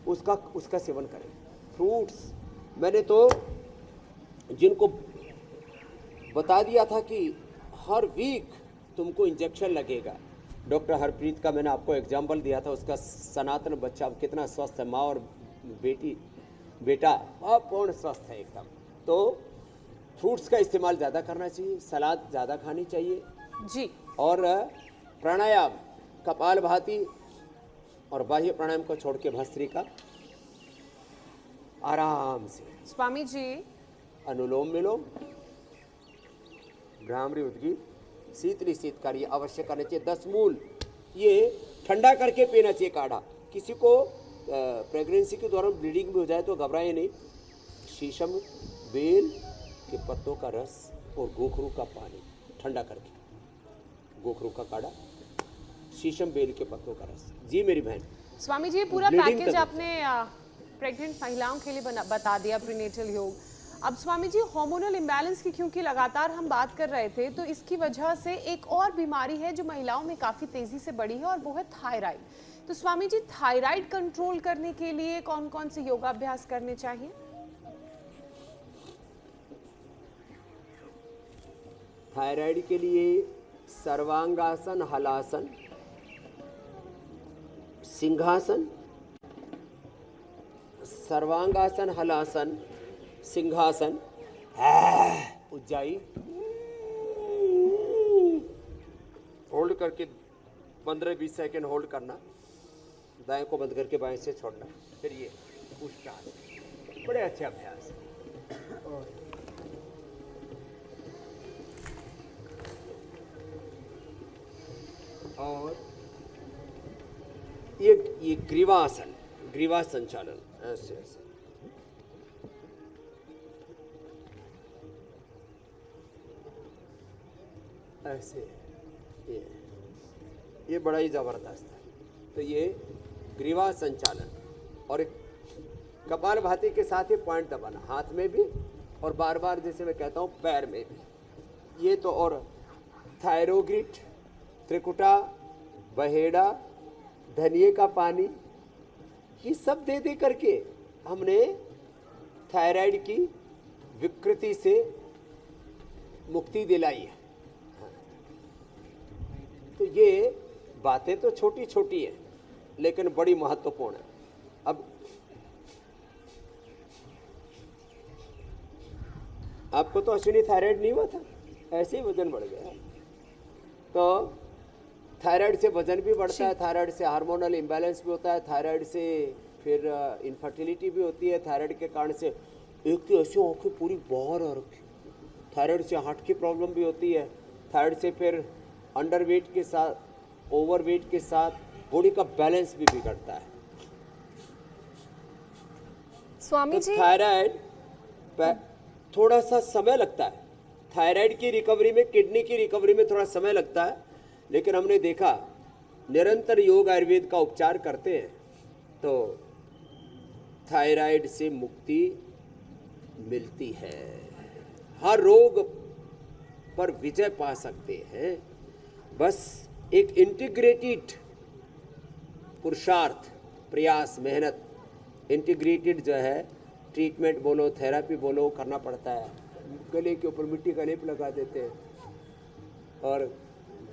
उसका सेवन करें। फ्रूट्स मैंने तो जिनको बता दिया था कि हर वीक तुमको इंजेक्शन लगेगा, डॉक्टर हरप्रीत का मैंने आपको एग्जाम्पल दिया था, उसका सनातन बच्चा कितना स्वस्थ है, माँ और बेटा अपूर्ण स्वस्थ है एकदम। तो फ्रूट्स का इस्तेमाल ज़्यादा करना चाहिए, सलाद ज़्यादा खानी चाहिए जी, और प्राणायाम, कपालभाति और बाह्य प्राणायाम को छोड़ के भस्त्रिका आराम से। स्वामी जी, अनुलोम विलोम, भ्रामरी, उद्गीत, शीतली, शीतकारी अवश्य करना चाहिए। 10 मूल ये ठंडा करके पीना चाहिए काढ़ा। किसी को प्रेगनेंसी के दौरान ब्लीडिंग भी हो जाए तो घबराए नहीं। शीशम बेल के पत्तों का रस और गोखरू का पानी ठंडा करके, गोखरू का काढ़ा, शीशम बेल के पत्तों का रस। जी मेरी बहन। स्वामी जी, ये पूरा Bleeding पैकेज का- आपने प्रेग्नेंट महिलाओं के लिए बता दिया, प्रीनेटल योग। अब स्वामी जी, हार्मोनल इम्बैलेंस की क्योंकि लगातार हम बात कर रहे थे, तो इसकी वजह से एक और बीमारी है जो महिलाओं में काफ़ी तेज़ी से बढ़ी है और वो है थायराइड। तो स्वामी जी, थायराइड कंट्रोल करने के लिए कौन कौन से योगाभ्यास करने चाहिए? थायराइड के लिए सर्वांगासन, हलासन, सिंहासन, सर्वांगासन, हलासन, सिंहासन, उज्जाई, होल्ड करके 15-20 सेकेंड होल्ड करना, दाएं को बंद करके बाएं से छोड़ना, फिर ये उष्टासन। बड़े अच्छे अभ्यास। और ये ग्रीवासन, ग्रीवा संचालन, ऐसे ऐसे। ऐसे ये बड़ा ही जबरदस्त है। तो ये ग्रीवा संचालन और एक कपाल भाती के साथ ही पॉइंट दबाना, हाथ में भी और बार बार, जैसे मैं कहता हूँ, पैर में भी। ये तो और थायरोग्रिड, त्रिकुटा, बहेड़ा, धनिए का पानी, ये सब दे दे करके हमने थायराइड की विकृति से मुक्ति दिलाई है। तो ये बातें तो छोटी छोटी हैं लेकिन बड़ी महत्वपूर्ण है। अब आपको तो अश्विनी थायराइड नहीं हुआ था, ऐसे ही वजन बढ़ गया। तो थायराइड से वजन भी बढ़ता है, थायराइड से हार्मोनल इम्बैलेंस भी होता है, थायराइड से फिर इनफर्टिलिटी भी होती है, थायराइड के कारण से एक तो ऐसी आँखें पूरी बाहर आ रखी, थायराइड से हार्ट की प्रॉब्लम भी होती है, थायराइड से फिर अंडरवेट के साथ, ओवरवेट के साथ बॉडी का बैलेंस भी बिगड़ता है। स्वामी तो जी, थायराइड थोड़ा सा समय लगता है, थायराइड की रिकवरी में, किडनी की रिकवरी में थोड़ा समय लगता है, लेकिन हमने देखा निरंतर योग आयुर्वेद का उपचार करते हैं तो थायराइड से मुक्ति मिलती है, हर रोग पर विजय पा सकते हैं। बस एक इंटीग्रेटेड पुरुषार्थ, प्रयास, मेहनत, इंटीग्रेटेड जो है ट्रीटमेंट बोलो, थेरेपी बोलो, करना पड़ता है। गले के ऊपर मिट्टी का लेप लगा देते हैं और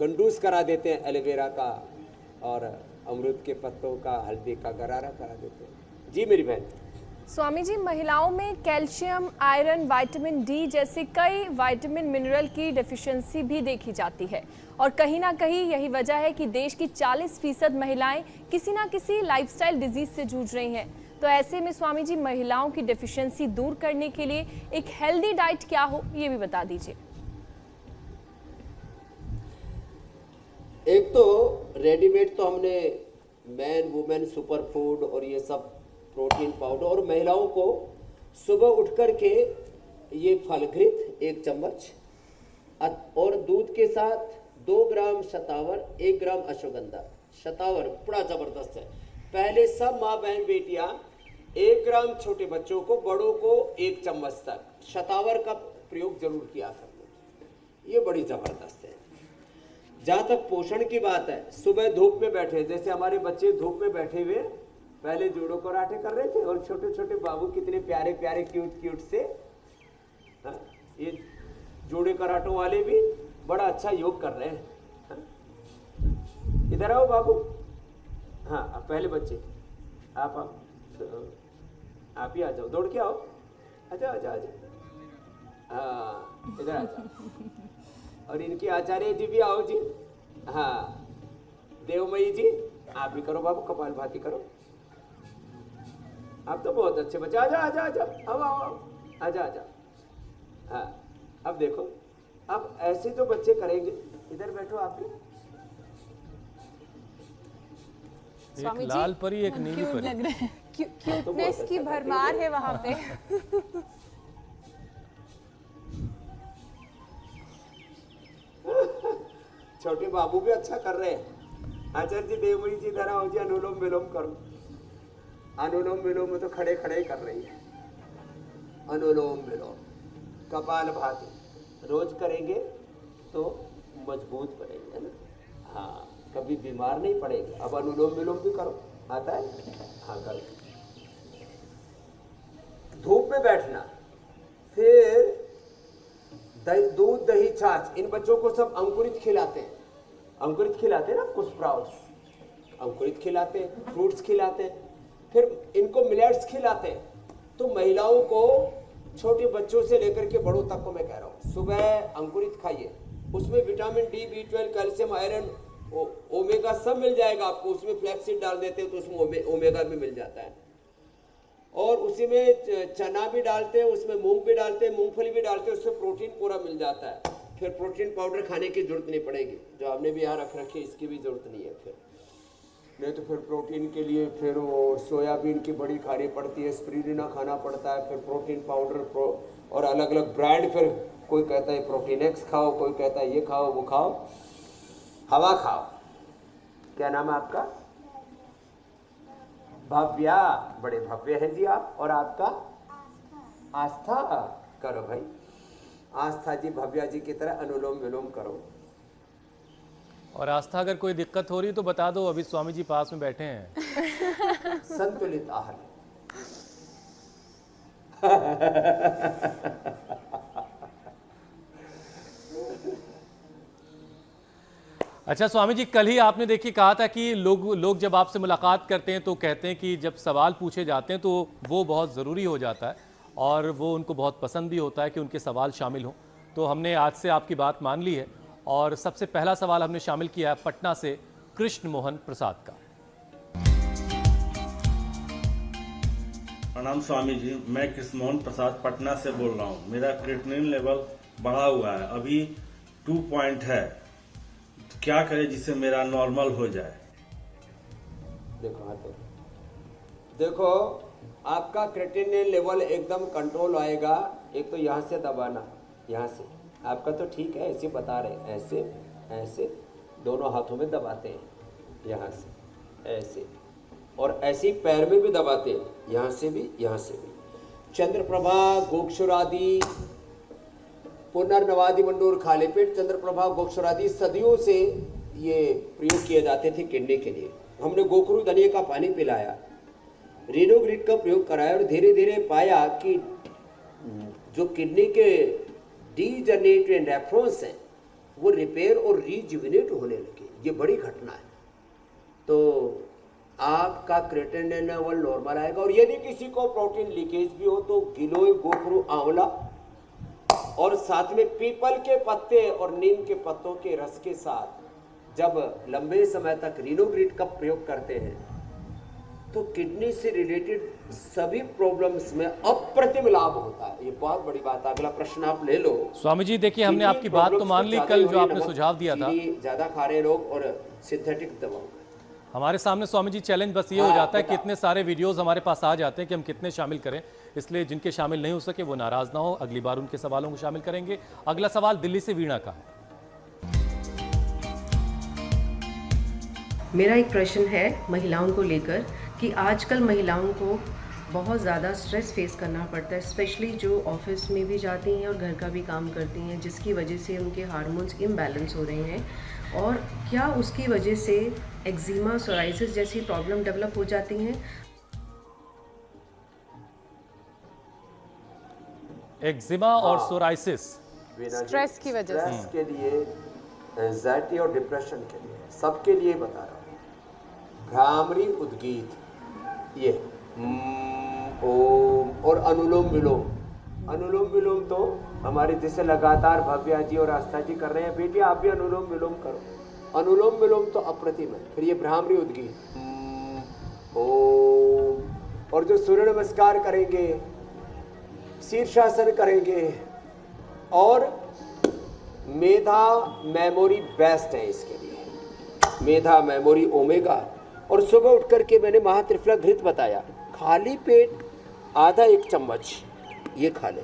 गंडूस करा देते हैं एलोवेरा का, और अमरूद के पत्तों का, हल्दी का गरारा करा देते हैं। जी मेरी बहन। स्वामी जी, महिलाओं में कैल्शियम, आयरन, विटामिन डी जैसे कई विटामिन मिनरल की डेफिशिएंसी भी देखी जाती है और कहीं ना कहीं यही वजह है कि देश की 40% महिलाएं किसी ना किसी लाइफस्टाइल डिजीज से जूझ रही हैं। तो ऐसे में स्वामी जी, महिलाओं की डेफिशिएंसी दूर करने के लिए एक हेल्दी डाइट क्या हो, ये भी बता दीजिए। एक तो रेडीमेड तो हमने मैन वुमेन सुपर फूड और ये सब प्रोटीन पाउडर, और महिलाओं को सुबह उठ कर के ये फलघृत 1 चम्मच और दूध के साथ 2 ग्राम शतावर, 1 ग्राम अश्वगंधा। शतावर बड़ा जबरदस्त है। पहले सब माँ बहन बेटियां 1 ग्राम छोटे बच्चों को, बड़ों को 1 चम्मच तक शतावर का प्रयोग जरूर किया करते। ये बड़ी जबरदस्त है। जहाँ तक पोषण की बात है, सुबह धूप में बैठे, जैसे हमारे बच्चे धूप में बैठे हुए पहले जूडो कराटे कर रहे थे, और छोटे छोटे बाबू कितने प्यारे प्यारे क्यूट क्यूट से, ये जूडो कराटों वाले भी बड़ा अच्छा योग कर रहे हैं। इधर आओ बाबू। हाँ, अब पहले बच्चे आप ही आ जाओ, दौड़ के आओ, आजा आजा आजा। हाँ, इधर आ जाओ। और इनकी आचार्य जी भी आओ जी। हाँ, देवमयी जी आप भी करो बाबू, कपाल भाती करो। आप तो बहुत अच्छे बच्चे, आजा आजा आजा, आओ आओ आओ, आजा आजा। हाँ, अब देखो, अब ऐसे तो बच्चे करेंगे। इधर बैठो आप भी। एक लाल परी, एक नीली परी। क्यूटनेस की भरमार है वहां पे। छोटे बाबू भी अच्छा कर रहे हैं। आचार्य जी, देवमणि जी इधर आओ जी, अनुलोम विलोम करो। अनुलोम विलोम में तो खड़े खड़े ही कर रही है। अनुलोम विलोम, कपाल भाती रोज करेंगे तो मजबूत बनेंगे, है ना। हाँ, कभी बीमार नहीं पड़ेंगे। अब अनुलोम विलोम भी करो, आता है? हाँ करो। धूप में बैठना, फिर दूध दही छाछ, इन बच्चों को सब अंकुरित खिलाते हैं। अंकुरित खिलाते हैं ना, कुछ स्प्राउट्स अंकुरित खिलाते हैं, फ्रूट्स खिलाते हैं, फिर इनको मिलेट्स खिलाते हैं। तो महिलाओं को छोटे बच्चों से लेकर के बड़ों तक को मैं कह रहा हूँ, सुबह अंकुरित खाइए, उसमें vitamin D, B12, calcium, iron, omega सब मिल जाएगा आपको। उसमें फ्लैक्सीड डाल देते हैं तो उसमें ओमेगा भी मिल जाता है। और उसी में चना भी डालते हैं, उसमें मूंग भी डालते हैं, मूंगफली भी डालते हैं, उससे प्रोटीन पूरा मिल जाता है। फिर प्रोटीन पाउडर खाने की जरूरत नहीं पड़ेगी, जो आपने भी यहाँ रख रखी है इसकी भी जरूरत नहीं है। फिर नहीं तो फिर प्रोटीन के लिए फिर वो सोयाबीन की बड़ी खानी पड़ती है, स्पिरुलिना खाना पड़ता है, फिर प्रोटीन पाउडर और अलग अलग ब्रांड। फिर कोई कहता है प्रोटीन एक्स खाओ, कोई कहता है ये खाओ वो खाओ, हवा खाओ। क्या नाम है आपका? भव्या, बड़े भव्य है जी आप। और आपका? आस्था। करो भाई, आस्था जी भव्या जी की तरह अनुलोम विलोम करो। और आस्था, अगर कोई दिक्कत हो रही तो बता दो, अभी स्वामी जी पास में बैठे हैं। संतुलित आहार। अच्छा स्वामी जी, कल ही आपने देखिए कहा था कि लोग जब आपसे मुलाकात करते हैं तो कहते हैं कि जब सवाल पूछे जाते हैं तो वो बहुत ज़रूरी हो जाता है और वो उनको बहुत पसंद भी होता है कि उनके सवाल शामिल हों। तो हमने आज से आपकी बात मान ली है और सबसे पहला सवाल हमने शामिल किया है पटना से कृष्ण मोहन प्रसाद का। प्रणाम स्वामी जी, मैं कृष्ण मोहन प्रसाद पटना से बोल रहा हूँ। मेरा क्रिएटिनिन लेवल बढ़ा हुआ है, अभी 2 पॉइंट है। क्या करें जिससे मेरा नॉर्मल हो जाए? देखो आपका क्रिएटिनिन लेवल एकदम कंट्रोल आएगा। एक तो यहाँ से दबाना, यहाँ से आपका तो ठीक है, ऐसे बता रहे हैं, ऐसे ऐसे दोनों हाथों में दबाते हैं, यहाँ से ऐसे, और ऐसे ही पैर में भी दबाते हैं, यहाँ से भी यहाँ से भी। चंद्रप्रभा, गोक्षुरादि, पुनर्नवादि मंडूर, खाले पेट, चंद्रप्रभा, गोक्षुरादि सदियों से ये प्रयोग किए जाते थे किडनी के लिए। हमने गोखरू धनिया का पानी पिलाया, रीनोग्रिड का प्रयोग कराया और धीरे धीरे पाया कि जो किडनी के डीजनरेटेड नेफ्रॉन्स हैं वो रिपेयर और रीजुविनेट होने लगे। ये बड़ी घटना है। तो आपका क्रिएटिनिन लेवल नॉर्मल आएगा। और यदि किसी को प्रोटीन लीकेज भी हो तो गिलोय, गोखरू, आंवला और साथ में पीपल के पत्ते और नीम के पत्तों के रस के साथ जब लंबे समय तक रीनोग्रिड का प्रयोग करते हैं तो किडनी से रिलेटेड सभी प्रॉब्लम्स में अप्रतिम लाभ होता है। ये बहुत बड़ी बात है। अगला प्रश्न आप ले लो। स्वामी जी देखिए, हमने आपकी बात तो मान ली, कल जो आपने सुझाव दिया था, ज्यादा खा रहे लोग और सिंथेटिक दवा। हमारे सामने स्वामी जी चैलेंज बस ये हो जाता है कि इतने सारे वीडियोस हमारे पास आ जाते हैं कि हम कितने शामिल करें, इसलिए जिनके शामिल नहीं हो सके वो नाराज ना हो, अगली बार उनके सवालों को शामिल करेंगे। अगला सवाल दिल्ली से वीणा का है। मेरा एक प्रश्न है महिलाओं को लेकर कि आजकल महिलाओं को बहुत ज़्यादा स्ट्रेस फेस करना पड़ता है, स्पेशली जो ऑफिस में भी जाती हैं और घर का भी काम करती हैं, जिसकी वजह से उनके हार्मोन्स इम्बैलेंस हो रहे हैं। और क्या उसकी वजह से एक्जिमा, सोराइसिस जैसी प्रॉब्लम डेवलप हो जाती हैं? एक्जिमा और सोराइसिस स्ट्रेस की वजह से, स्ट्रेस के लिए, एंजाइटी और डिप्रेशन के लिए, सबके लिए बता रहा हूँ। भ्रामरी उद्गीत, ये ओम और अनुलोम विलोम। अनुलोम विलोम तो हमारे जैसे लगातार भव्या जी और आस्था जी कर रहे हैं। बेटी आप भी अनुलोम विलोम करो। अनुलोम विलोम तो अप्रतिम है। फिर ये भ्रामरी उद्गीत, ओम, और जो सूर्य नमस्कार करेंगे, शीर्षासन करेंगे, और मेधा मेमोरी बेस्ट है इसके लिए। मेधा मेमोरी ओमेगा। और सुबह उठ करके मैंने महात्रिफला घृत बताया, खाली पेट आधा 1 चम्मच ये खा ले।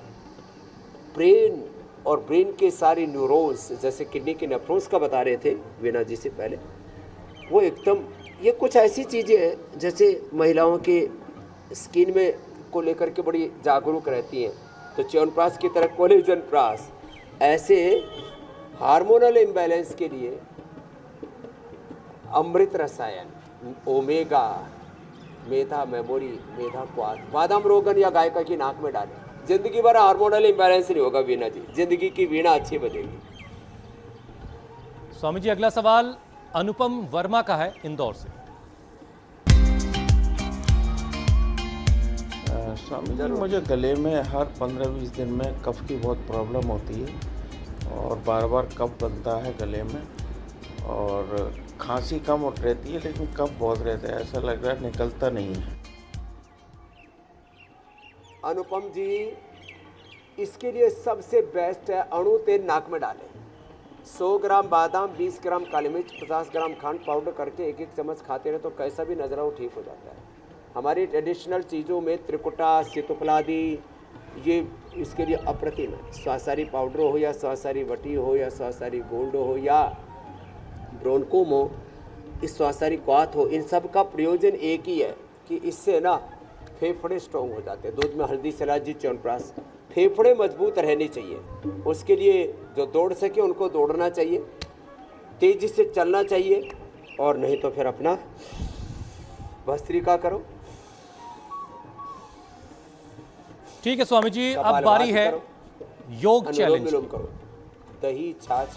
ब्रेन और ब्रेन के सारे न्यूरॉन्स, जैसे किडनी के नेफ्रॉन्स का बता रहे थे वीणा जी से पहले, वो एकदम, ये कुछ ऐसी चीज़ें हैं जैसे महिलाओं के स्किन में को लेकर के बड़ी जागरूक रहती हैं। तो च्यवनप्राश की तरह कोलेजन प्राश, ऐसे हार्मोनल इम्बैलेंस के लिए अमृत रसायन, ओमेगा, मेधा मेमोरी, मेधा क्वाथ, बादाम रोगन या गाय का की नाक में डालें, जिंदगी भर हार्मोनल इम्बैलेंस नहीं होगा वीणा जी, जिंदगी की वीणा अच्छी बजेगी। स्वामी जी अगला सवाल अनुपम वर्मा का है इंदौर से। स्वामी जी मुझे गले में हर 15-20 दिन में कफ की बहुत प्रॉब्लम होती है और बार बार कफ बनता है गले में और खांसी कम रहती है लेकिन कफ बहुत रहता है, ऐसा लग रहा है निकलता नहीं है। अनुपम जी इसके लिए सबसे बेस्ट है अणु तेल नाक में डालें। 100 ग्राम बादाम, 20 ग्राम काली मिर्च, 50 ग्राम खंड पाउडर करके 1-1 चम्मच खाते रहे तो कैसा भी नजरा वो ठीक हो जाता है। हमारी ट्रेडिशनल चीज़ों में त्रिकुटा, सीतोपलादी ये इसके लिए अप्रतिम है। स्वासारी पाउडर हो या स्वासारी वटी हो या स्वासारी गोल्ड हो या ब्रोनकोम हो, इस स्वासारी क्वाथ हो, इन सब का प्रयोजन एक ही है कि इससे ना फेफड़े स्ट्रॉन्ग हो जाते हैं। दूध में हल्दी, सलाजी, च्यवनप्राश, फेफड़े मजबूत रहने चाहिए। उसके लिए जो दौड़ सके उनको दौड़ना चाहिए, तेज़ी से चलना चाहिए और नहीं तो फिर अपना भस्त्रिका करो। ठीक है स्वामी जी, अब बारी है योग चैलेंज की। करो, दही, छाछ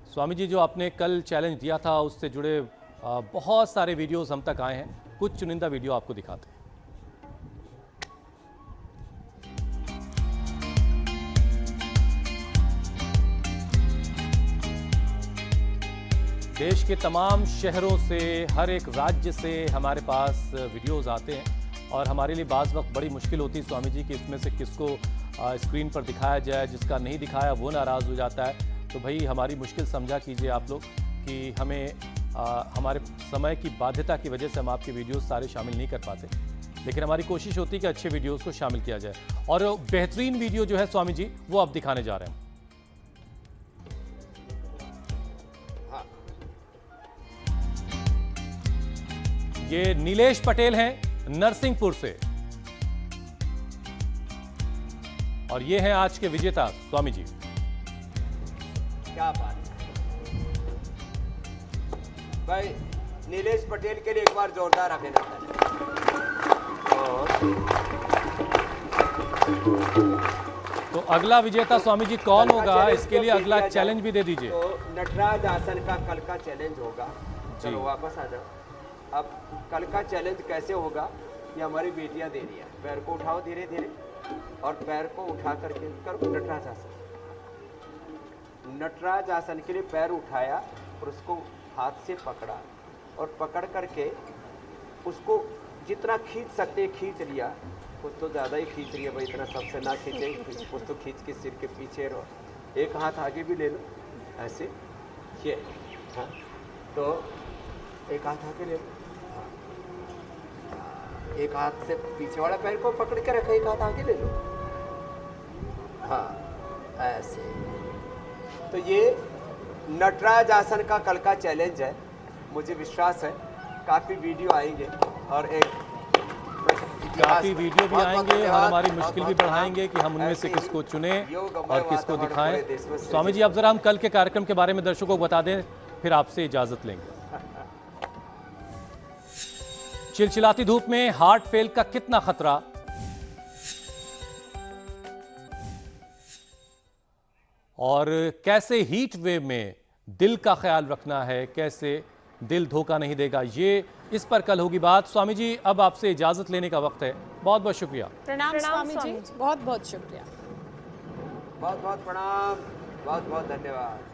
स्वामी जी जो आपने कल चैलेंज दिया था उससे जुड़े बहुत सारे वीडियोस हम तक आए हैं, कुछ चुनिंदा वीडियो आपको दिखाते हैं। देश के तमाम शहरों से, हर एक राज्य से हमारे पास वीडियोस आते हैं और हमारे लिए बाज़ वक्त बड़ी मुश्किल होती है स्वामी जी कि इसमें से किसको स्क्रीन पर दिखाया जाए, जिसका नहीं दिखाया वो नाराज़ हो जाता है। तो भाई हमारी मुश्किल समझा कीजिए आप लोग कि हमें हमारे समय की बाध्यता की वजह से हम आपके वीडियोस सारे शामिल नहीं कर पाते, लेकिन हमारी कोशिश होती है कि अच्छे वीडियोस को शामिल किया जाए और बेहतरीन वीडियो जो है स्वामी जी वो अब दिखाने जा रहे हैं। ये नीलेश पटेल हैं नरसिंहपुर से और ये हैं आज के विजेता स्वामी जी। क्या बात है भाई, नीलेश पटेल के लिए एक बार जोरदार अभिनंदन। तो अगला विजेता स्वामी जी कौन होगा, इसके लिए अगला चैलेंज भी दे दीजिए। तो नटराज आसन का कल का चैलेंज होगा। चलो वापस आ जाओ। अब कल का चैलेंज कैसे होगा ये हमारी बेटियां दे रही है। पैर को उठाओ धीरे धीरे और पैर को उठा करके करो नटराज आसन। नटराज आसन के लिए पैर उठाया और उसको हाथ से पकड़ा और पकड़ करके उसको जितना खींच सकते खींच लिया। कुछ तो ज़्यादा ही खींच लिया भाई, इतना सबसे ना खींचे, कुछ तो खींच के सिर के पीछे रहो। एक हाथ आगे भी ले लो ऐसे, ये हाँ, तो एक हाथ आगे ले लो। एक हाथ से पीछे वाला पैर को पकड़ के रखो, एक हाथ आगे ले लो। हाँ ऐसे। तो ये नटराज आसन का कल का चैलेंज है। मुझे विश्वास है काफ़ी वीडियो आएंगे और एक काफ़ी वीडियो भी आएंगे और हमारी मुश्किल भी बढ़ाएंगे कि हम उनमें से किसको चुने और किसको दिखाएं। स्वामी जी अब जरा हम कल के कार्यक्रम के बारे में दर्शकों को बता दें, फिर आपसे इजाजत लेंगे। चिलचिलाती धूप में हार्ट फेल का कितना खतरा, और कैसे हीट वेव में दिल का ख्याल रखना है, कैसे दिल धोखा नहीं देगा, ये इस पर कल होगी बात। स्वामी जी अब आपसे इजाजत लेने का वक्त है। बहुत बहुत शुक्रिया। प्रणाम स्वामी जी, बहुत बहुत शुक्रिया। बहुत बहुत प्रणाम, बहुत बहुत धन्यवाद।